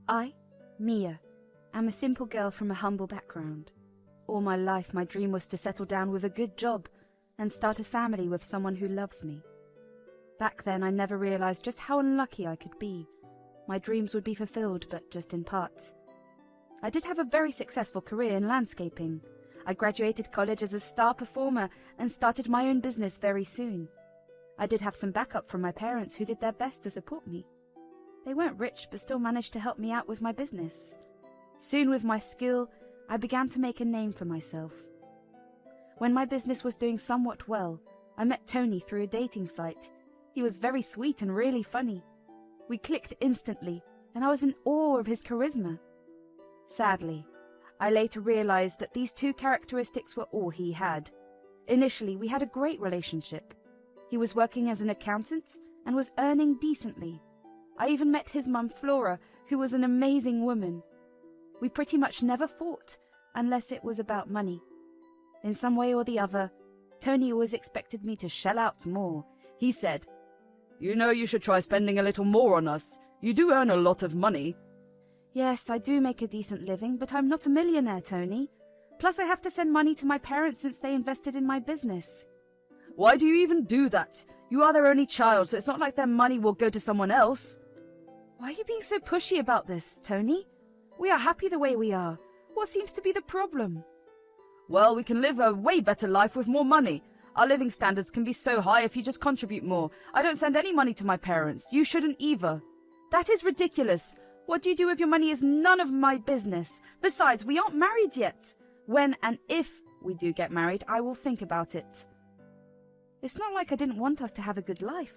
I, Mia, am a simple girl from a humble background. All my life my dream was to settle down with a good job and start a family with someone who loves me. Back then I never realized just how unlucky I could be. My dreams would be fulfilled, but just in part. I did have a very successful career in landscaping. I graduated college as a star performer and started my own business very soon. I did have some backup from my parents who did their best to support me. They weren't rich but still managed to help me out with my business. Soon with my skill, I began to make a name for myself. When my business was doing somewhat well, I met Tony through a dating site. He was very sweet and really funny. We clicked instantly, and I was in awe of his charisma. Sadly, I later realized that these two characteristics were all he had. Initially, we had a great relationship. He was working as an accountant and was earning decently. I even met his mum Flora, who was an amazing woman. We pretty much never fought, unless it was about money. In some way or the other, Tony always expected me to shell out more. He said, "You know you should try spending a little more on us. You do earn a lot of money." "Yes, I do make a decent living, but I'm not a millionaire, Tony. Plus I have to send money to my parents since they invested in my business." "Why do you even do that? You are their only child, so it's not like their money will go to someone else." "Why are you being so pushy about this, Tony? We are happy the way we are. What seems to be the problem?" "Well, we can live a way better life with more money. Our living standards can be so high if you just contribute more. I don't send any money to my parents. You shouldn't either." "That is ridiculous. What you do with your money is none of my business. Besides, we aren't married yet. When and if we do get married, I will think about it." It's not like I didn't want us to have a good life.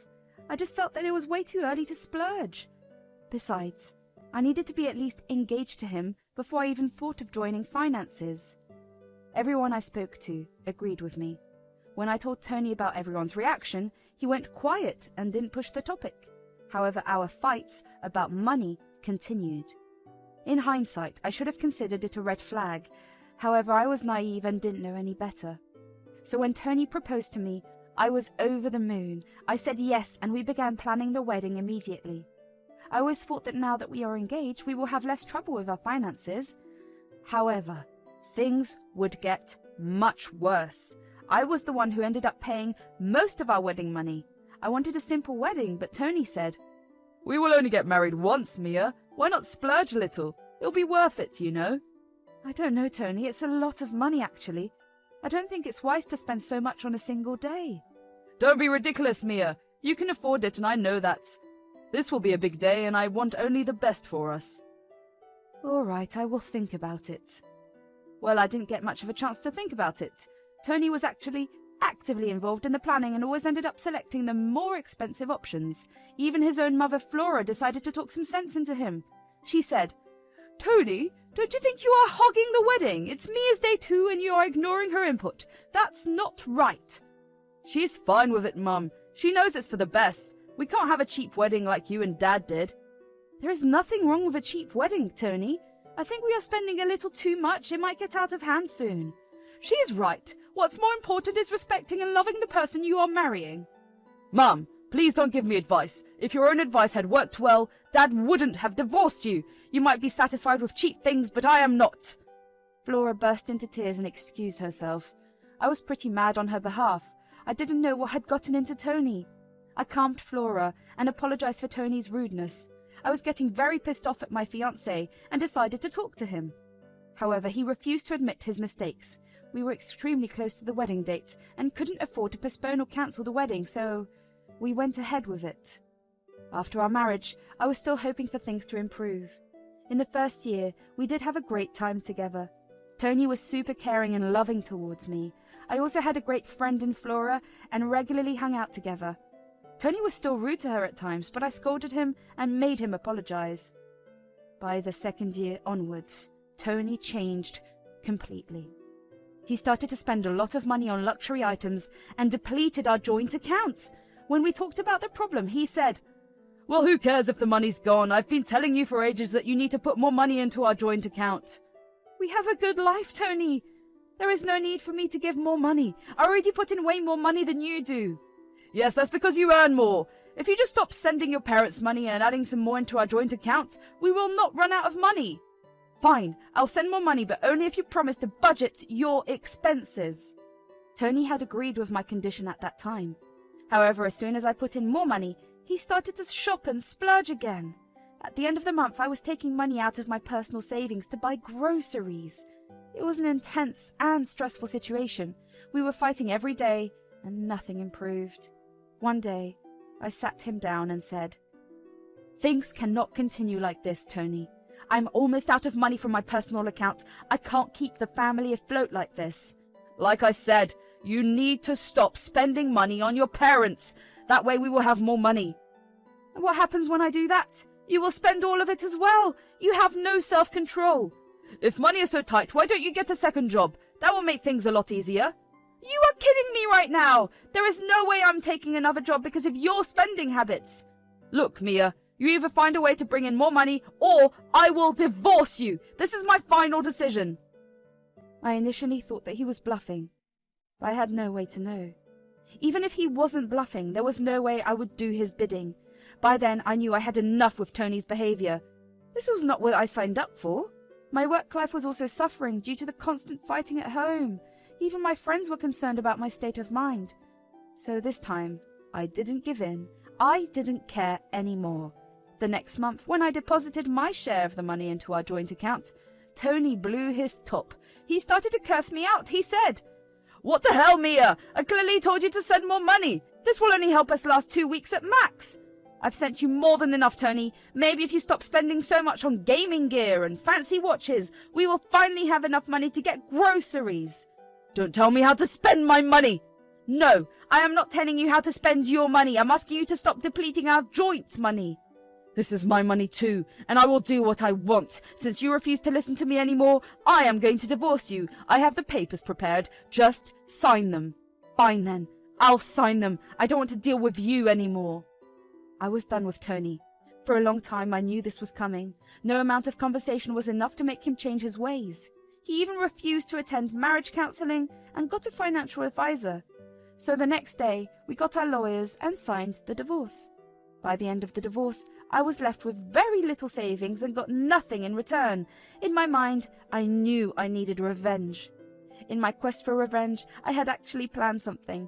I just felt that it was way too early to splurge. Besides, I needed to be at least engaged to him before I even thought of joining finances. Everyone I spoke to agreed with me. When I told Tony about everyone's reaction, he went quiet and didn't push the topic. However, our fights about money continued. In hindsight, I should have considered it a red flag. However, I was naive and didn't know any better. So when Tony proposed to me, I was over the moon. I said yes, and we began planning the wedding immediately. I always thought that now that we are engaged, we will have less trouble with our finances. However, things would get much worse. I was the one who ended up paying most of our wedding money. I wanted a simple wedding, but Tony said, "We will only get married once, Mia. Why not splurge a little? It'll be worth it, you know." "I don't know, Tony. It's a lot of money, actually. I don't think it's wise to spend so much on a single day." "Don't be ridiculous, Mia. You can afford it, and I know that. This will be a big day, and I want only the best for us." "All right, I will think about it." Well, I didn't get much of a chance to think about it. Tony was actually actively involved in the planning and always ended up selecting the more expensive options. Even his own mother, Flora, decided to talk some sense into him. She said, "Tony, don't you think you are hogging the wedding? It's Mia's day too, and you are ignoring her input. That's not right." "She's fine with it, Mum. She knows it's for the best. We can't have a cheap wedding like you and Dad did." "There is nothing wrong with a cheap wedding, Tony. I think we are spending a little too much. It might get out of hand soon." "She is right. What's more important is respecting and loving the person you are marrying." "Mum, please don't give me advice. If your own advice had worked well, Dad wouldn't have divorced you. You might be satisfied with cheap things, but I am not." Flora burst into tears and excused herself. I was pretty mad on her behalf. I didn't know what had gotten into Tony. I calmed Flora and apologized for Tony's rudeness. I was getting very pissed off at my fiancé and decided to talk to him. However, he refused to admit his mistakes. We were extremely close to the wedding date and couldn't afford to postpone or cancel the wedding, so we went ahead with it. After our marriage, I was still hoping for things to improve. In the first year, we did have a great time together. Tony was super caring and loving towards me. I also had a great friend in Flora and regularly hung out together. Tony was still rude to her at times, but I scolded him and made him apologize. By the second year onwards, Tony changed completely. He started to spend a lot of money on luxury items and depleted our joint accounts. When we talked about the problem, he said, "Well, who cares if the money's gone? I've been telling you for ages that you need to put more money into our joint account." "We have a good life, Tony. There is no need for me to give more money. I already put in way more money than you do." "Yes, that's because you earn more. If you just stop sending your parents money and adding some more into our joint account, we will not run out of money. Fine, I'll send more money, but only if you promise to budget your expenses. Tony had agreed with my condition at that time. However, as soon as I put in more money, he started to shop and splurge again. At the end of the month, I was taking money out of my personal savings to buy groceries. It was an intense and stressful situation. We were fighting every day, and nothing improved. One day, I sat him down and said, "Things cannot continue like this, Tony. I'm almost out of money from my personal account. I can't keep the family afloat like this. Like I said, you need to stop spending money on your parents. That way we will have more money." "And what happens when I do that? You will spend all of it as well. You have no self-control. If money is so tight, why don't you get a second job? That will make things a lot easier." "You are kidding me right now. There is no way I'm taking another job because of your spending habits." "Look, Mia, you either find a way to bring in more money or I will divorce you. This is my final decision." I initially thought that he was bluffing, but I had no way to know. Even if he wasn't bluffing, there was no way I would do his bidding. By then, I knew I had enough with Tony's behavior. This was not what I signed up for. My work life was also suffering due to the constant fighting at home. Even my friends were concerned about my state of mind. So this time, I didn't give in. I didn't care anymore. The next month, when I deposited my share of the money into our joint account, Tony blew his top. He started to curse me out. He said, "What the hell, Mia? I clearly told you to send more money. This will only help us last 2 weeks at max. I've sent you more than enough, Tony. Maybe if you stop spending so much on gaming gear and fancy watches, we will finally have enough money to get groceries." "Don't tell me how to spend my money." "No, I am not telling you how to spend your money. I'm asking you to stop depleting our joint money." "This is my money too, and I will do what I want. Since you refuse to listen to me anymore, I am going to divorce you. I have the papers prepared. Just sign them." "Fine then. I'll sign them. I don't want to deal with you anymore." I was done with Tony. For a long time, I knew this was coming. No amount of conversation was enough to make him change his ways. He even refused to attend marriage counseling and got a financial advisor. So the next day, we got our lawyers and signed the divorce. By the end of the divorce, I was left with very little savings and got nothing in return. In my mind, I knew I needed revenge. In my quest for revenge, I had actually planned something.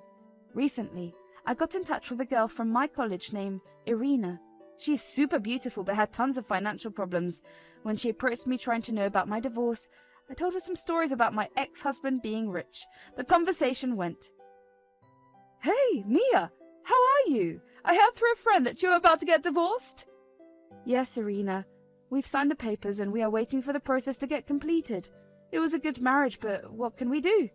Recently, I got in touch with a girl from my college named Irina. She's super beautiful but had tons of financial problems. When she approached me trying to know about my divorce, I told her some stories about my ex-husband being rich. The conversation went, "Hey, Mia, how are you? I heard through a friend that you're about to get divorced." "Yes, Irina. We've signed the papers and we are waiting for the process to get completed. It was a good marriage, but what can we do?"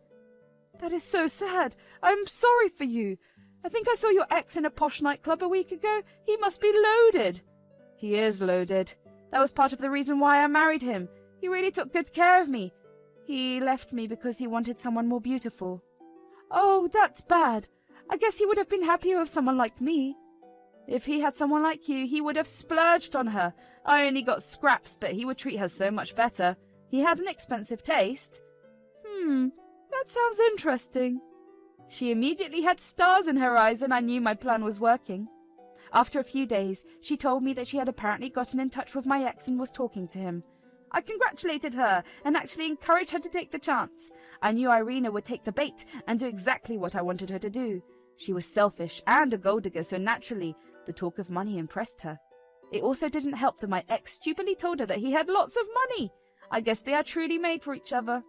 "That is so sad. I'm sorry for you. I think I saw your ex in a posh nightclub a week ago. He must be loaded." "He is loaded. That was part of the reason why I married him. He really took good care of me. He left me because he wanted someone more beautiful." "Oh, that's bad. I guess he would have been happier with someone like me." "If he had someone like you, he would have splurged on her. I only got scraps, but he would treat her so much better. He had an expensive taste." That sounds interesting." She immediately had stars in her eyes, and I knew my plan was working. After a few days, she told me that she had apparently gotten in touch with my ex and was talking to him. I congratulated her and actually encouraged her to take the chance. I knew Irina would take the bait and do exactly what I wanted her to do. She was selfish and a gold digger, so naturally, the talk of money impressed her. It also didn't help that my ex stupidly told her that he had lots of money. I guess they are truly made for each other.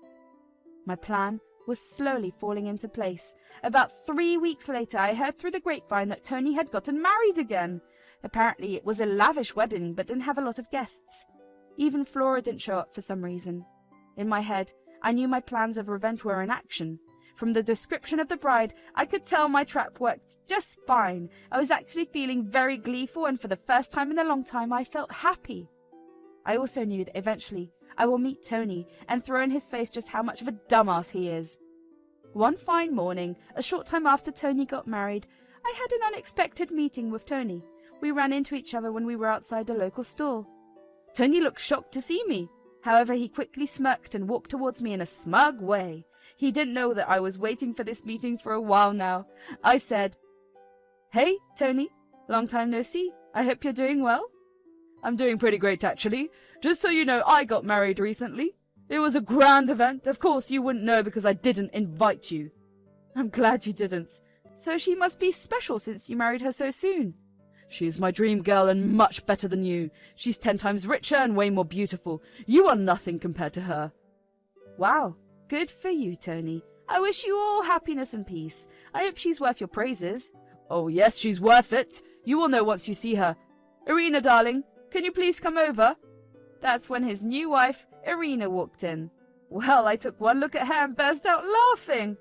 My plan was slowly falling into place. About 3 weeks later, I heard through the grapevine that Tony had gotten married again. Apparently, it was a lavish wedding, but didn't have a lot of guests. Even Flora didn't show up for some reason. In my head, I knew my plans of revenge were in action. From the description of the bride, I could tell my trap worked just fine. I was actually feeling very gleeful, and for the first time in a long time, I felt happy. I also knew that eventually I will meet Tony and throw in his face just how much of a dumbass he is. One fine morning, a short time after Tony got married, I had an unexpected meeting with Tony. We ran into each other when we were outside a local store. Tony looked shocked to see me. However, he quickly smirked and walked towards me in a smug way. He didn't know that I was waiting for this meeting for a while now. I said, "Hey, Tony, Long time no see. I hope you're doing well. I'm doing pretty great, actually. Just so you know, I got married recently. It was a grand event. Of course, you wouldn't know because I didn't invite you. I'm glad you didn't. So she must be special since you married her so soon. She's my dream girl and much better than you. She's 10 times richer and way more beautiful. You are nothing compared to her. Wow, good for you, Tony. I wish you all happiness and peace. I hope she's worth your praises. Oh yes, she's worth it. You will know once you see her. Irina, darling, can you please come over? That's when his new wife, Irina, walked in. Well, I took one look at her and burst out laughing.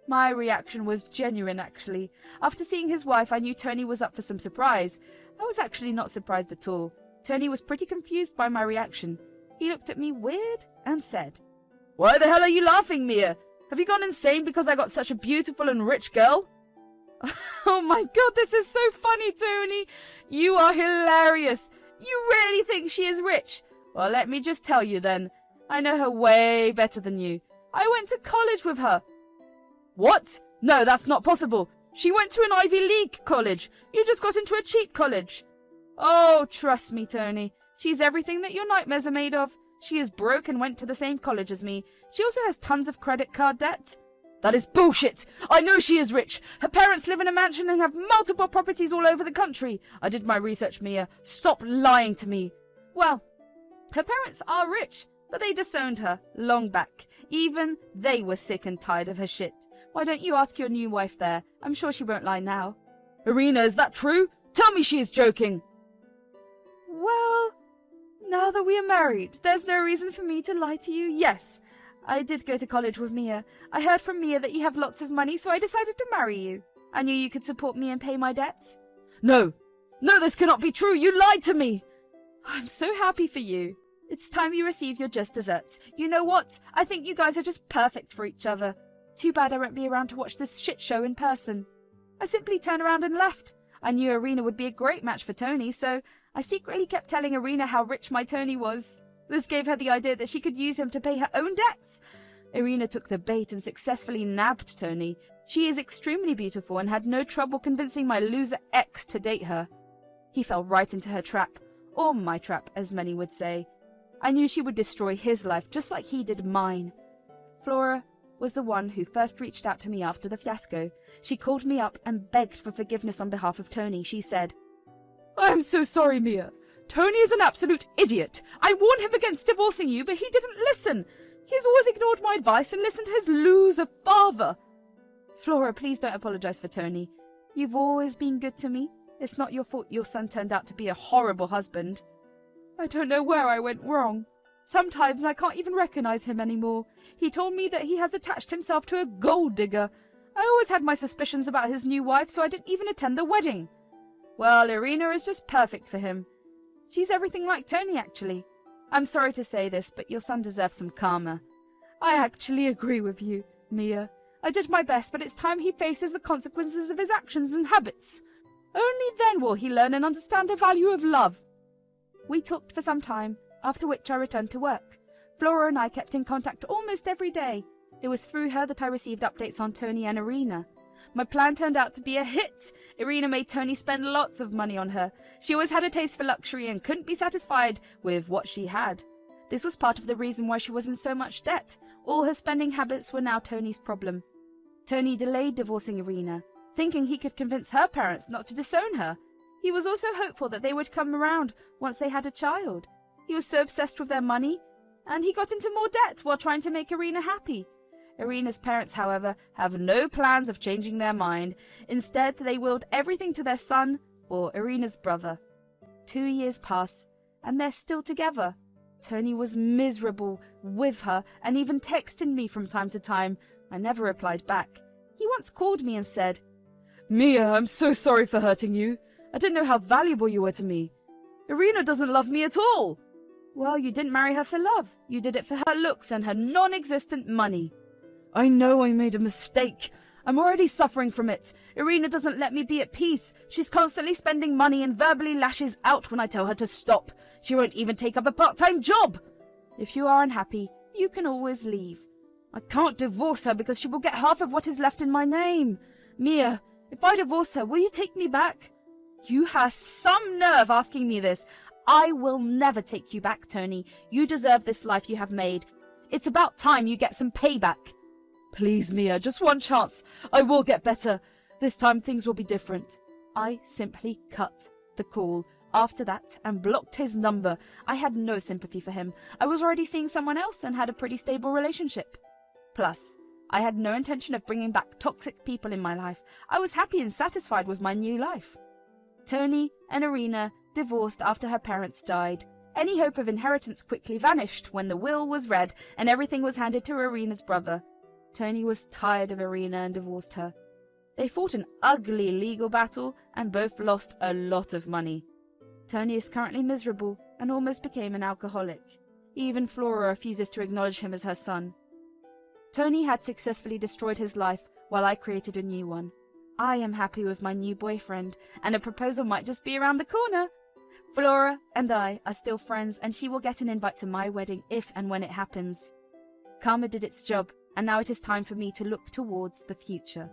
My reaction was genuine, actually. After seeing his wife, I knew Tony was up for some surprise. I was actually not surprised at all. Tony was pretty confused by my reaction. He looked at me weird and said, "Why the hell are you laughing, Mia? Have you gone insane because I got such a beautiful and rich girl?" Oh my god, this is so funny, Tony. You are hilarious. You really think she is rich? Well, let me just tell you then. I know her way better than you. I went to college with her. What? No, that's not possible. She went to an Ivy League college. You just got into a cheap college. Oh, trust me, Tony. She's everything that your nightmares are made of. She is broke and went to the same college as me. She also has tons of credit card debt. That is bullshit. I know she is rich. Her parents live in a mansion and have multiple properties all over the country. I did my research, Mia. Stop lying to me. Well, her parents are rich, but they disowned her long back. Even they were sick and tired of her shit. Why don't you ask your new wife there? I'm sure she won't lie now. Irina, is that true? Tell me she is joking. Well, now that we are married, there's no reason for me to lie to you. Yes, I did go to college with Mia. I heard from Mia that you have lots of money, so I decided to marry you. I knew you could support me and pay my debts. No, this cannot be true. You lied to me. I'm so happy for you. It's time you received your just desserts. You know what? I think you guys are just perfect for each other. Too bad I won't be around to watch this shit show in person. I simply turned around and left. I knew Irina would be a great match for Tony, so I secretly kept telling Irina how rich my Tony was. This gave her the idea that she could use him to pay her own debts. Irina took the bait and successfully nabbed Tony. She is extremely beautiful and had no trouble convincing my loser ex to date her. He fell right into her trap, or my trap, as many would say. I knew she would destroy his life just like he did mine. Flora was the one who first reached out to me after the fiasco. She called me up and begged for forgiveness on behalf of Tony. She said, "I'm so sorry, Mia. Tony is an absolute idiot. I warned him against divorcing you, but he didn't listen. He's always ignored my advice and listened to his loser father." Flora, please don't apologize for Tony. You've always been good to me. It's not your fault your son turned out to be a horrible husband. I don't know where I went wrong. Sometimes I can't even recognize him anymore. He told me that he has attached himself to a gold digger. I always had my suspicions about his new wife, so I didn't even attend the wedding. Well, Irina is just perfect for him. She's everything like Tony, actually. I'm sorry to say this, but your son deserves some karma. I actually agree with you, Mia. I did my best, but it's time he faces the consequences of his actions and habits. Only then will he learn and understand the value of love. We talked for some time, after which I returned to work. Flora and I kept in contact almost every day. It was through her that I received updates on Tony and Irina. My plan turned out to be a hit. Irina made Tony spend lots of money on her. She always had a taste for luxury and couldn't be satisfied with what she had. This was part of the reason why she was in so much debt. All her spending habits were now Tony's problem. Tony delayed divorcing Irina, thinking he could convince her parents not to disown her. He was also hopeful that they would come around once they had a child. He was so obsessed with their money, and he got into more debt while trying to make Irina happy. Irina's parents, however, have no plans of changing their mind. Instead, they willed everything to their son, or Irina's brother. 2 years pass, and they're still together. Tony was miserable with her, and even texted me from time to time. I never replied back. He once called me and said, "Mia, I'm so sorry for hurting you. I didn't know how valuable you were to me. Irina doesn't love me at all." Well, you didn't marry her for love. You did it for her looks and her non-existent money. I know I made a mistake. I'm already suffering from it. Irina doesn't let me be at peace. She's constantly spending money and verbally lashes out when I tell her to stop. She won't even take up a part-time job. If you are unhappy, you can always leave. I can't divorce her because she will get half of what is left in my name. Mia, if I divorce her, will you take me back? You have some nerve asking me this. I will never take you back, Tony. You deserve this life you have made. It's about time you get some payback. Please, Mia, just one chance. I will get better. This time things will be different. I simply cut the call after that and blocked his number. I had no sympathy for him. I was already seeing someone else and had a pretty stable relationship. Plus, I had no intention of bringing back toxic people in my life. I was happy and satisfied with my new life. Tony and Irina divorced after her parents died. Any hope of inheritance quickly vanished when the will was read and everything was handed to Irina's brother. Tony was tired of Irina and divorced her. They fought an ugly legal battle and both lost a lot of money. Tony is currently miserable and almost became an alcoholic. Even Flora refuses to acknowledge him as her son. Tony had successfully destroyed his life while I created a new one. I am happy with my new boyfriend, and a proposal might just be around the corner. Flora and I are still friends, and she will get an invite to my wedding if and when it happens. Karma did its job, and now it is time for me to look towards the future.